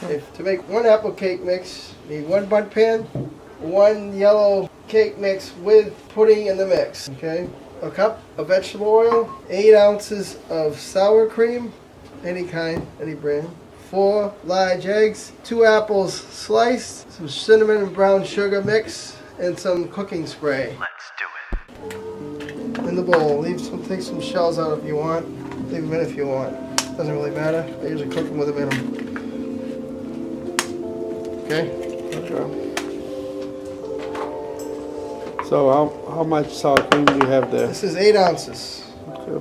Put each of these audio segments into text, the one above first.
To make one apple cake mix, you need one bun pan, one yellow cake mix with pudding in the mix. Okay, a cup of vegetable oil, 8 ounces of sour cream, any kind, any brand, 4 large eggs, 2 apples sliced, some cinnamon and brown sugar mix, and some cooking spray. Let's do it. In the bowl, take some shells out if you want, leave them in if you want. Doesn't really matter. I usually cook them with them in them. Okay. So how much sour cream do you have there? This is 8 ounces. Okay.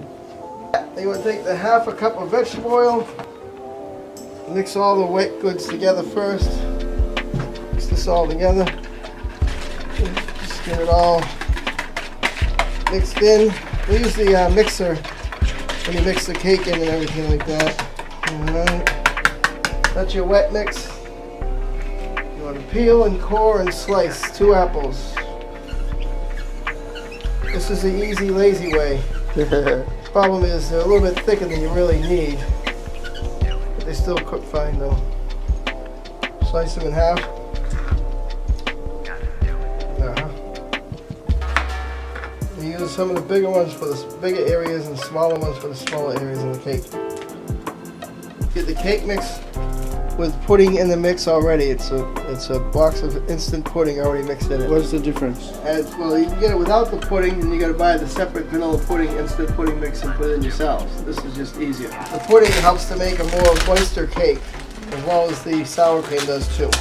Then you want to take the half a cup of vegetable oil, mix all the wet goods together first. Mix this all together. Just get it all mixed in. We use the mixer when you mix the cake in and everything like that. Alright. That's your wet mix. You want to peel and core and slice 2 apples. This is the easy, lazy way. Problem is they're a little bit thicker than you really need. But they still cook fine though. Slice them in half. You use some of the bigger ones for the bigger areas and smaller ones for the smaller areas in the cake. Get the cake mix with pudding in the mix already. It's a box of instant pudding already mixed in it. What's the difference? Well, you can get it without the pudding, and you got to buy the separate vanilla pudding, instant pudding mix, and put it in yourselves. This is just easier. The pudding helps to make a more moister cake, as well as the sour cream does too.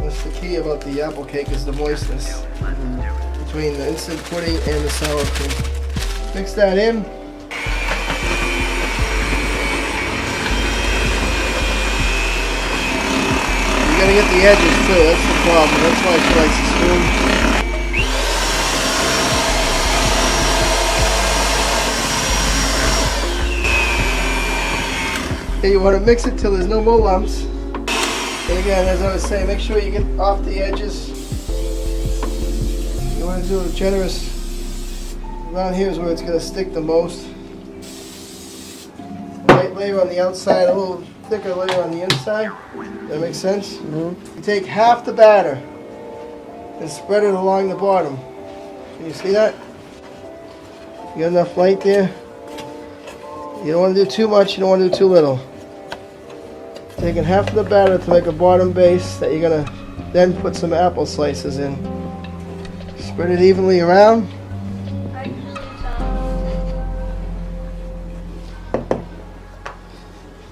That's the key about the apple cake, is the moistness between the instant pudding and the sour cream. Mix that in. You gotta get the edges too, that's the problem. That's why she likes the spoon. Okay, you want to mix it till there's no more lumps. And again, as I was saying, make sure you get off the edges. You want to do a generous, around here is where it's going to stick the most. Light layer on the outside, a little thicker layer on the inside. That makes sense? Mm-hmm. You take half the batter and spread it along the bottom. Can you see that? You got enough light there? You don't want to do too much, you don't want to do too little. Taking half of the batter to make a bottom base that you're going to then put some apple slices in. Spread it evenly around.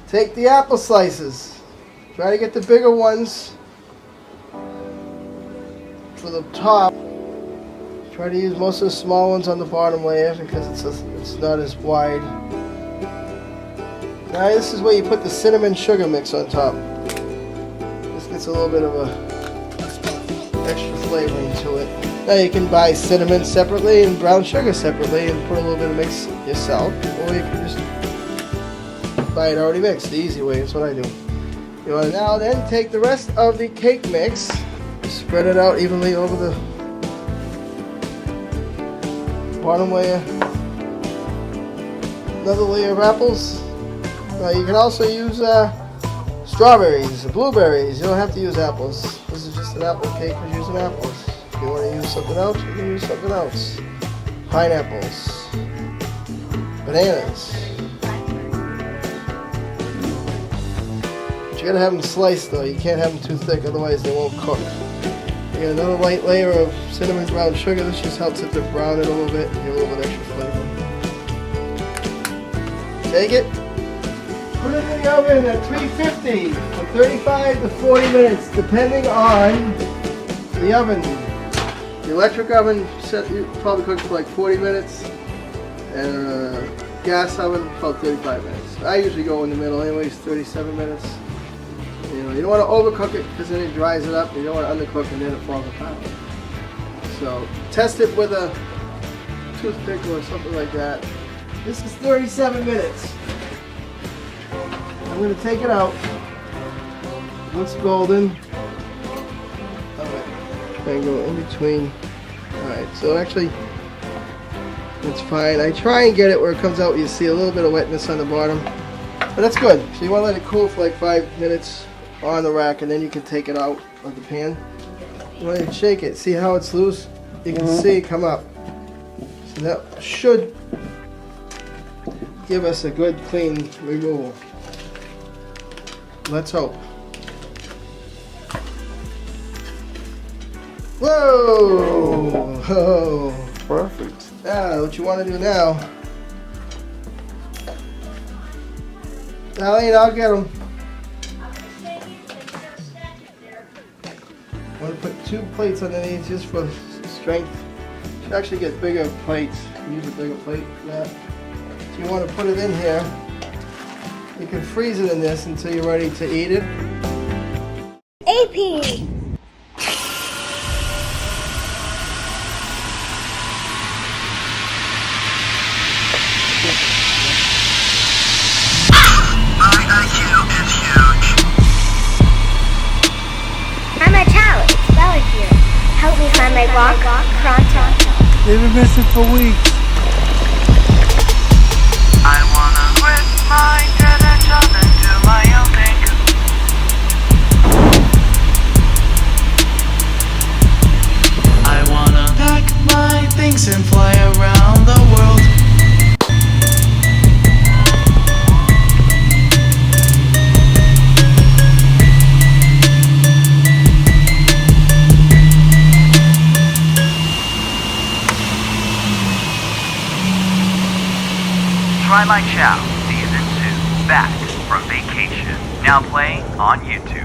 Take the apple slices. Try to get the bigger ones for the top. Try to use most of the small ones on the bottom layer because it's not as wide. Now this is where you put the cinnamon sugar mix on top. This gets a little bit of a extra flavoring to it. Now you can buy cinnamon separately and brown sugar separately and put a little bit of mix yourself, or you can just buy it already mixed. The easy way, that's what I do. You want to now then take the rest of the cake mix, spread it out evenly over the bottom layer. Another layer of apples. You can also use strawberries, blueberries. You don't have to use apples. This is just an apple cake with using apples. If you want to use something else, you can use something else. Pineapples, bananas. You gotta have them sliced though, you can't have them too thick, otherwise they won't cook. You got another light layer of cinnamon brown sugar. This just helps it to brown it a little bit, give it a little bit extra flavor. Take it, put it in the oven at 350 for 35 to 40 minutes, depending on the oven. The electric oven, you probably cook for like 40 minutes, and a gas oven, about 35 minutes. I usually go in the middle anyways, 37 minutes. You don't want to overcook it because then it dries it up. You don't want to undercook and then it falls apart. So test it with a toothpick or something like that. This is 37 minutes. I'm going to take it out. Looks golden. Alright. Try and go in between. Alright, so actually it's fine. I try and get it where it comes out, you see a little bit of wetness on the bottom. But that's good. So you want to let it cool for like 5 minutes on the rack, and then you can take it out of the pan. You want to shake it. See how it's loose? You can see it come up. So that should give us a good clean removal. Let's hope. Whoa! Whoa! Perfect. Now, what you want to do now? Eileen, I'll get them. I want to put 2 plates underneath just for strength. Should actually get bigger plates. Use a bigger plate for that. So you want to put it in here. You can freeze it in this until you're ready to eat it. AP! I'm a Chow. It's Bella here. Help me find my rock, pronto. They've been missing for weeks. I wanna quit my credentials and do my own thing. I wanna pack my things and fly around the world. Try My Chow Season 2, back from vacation, now playing on YouTube.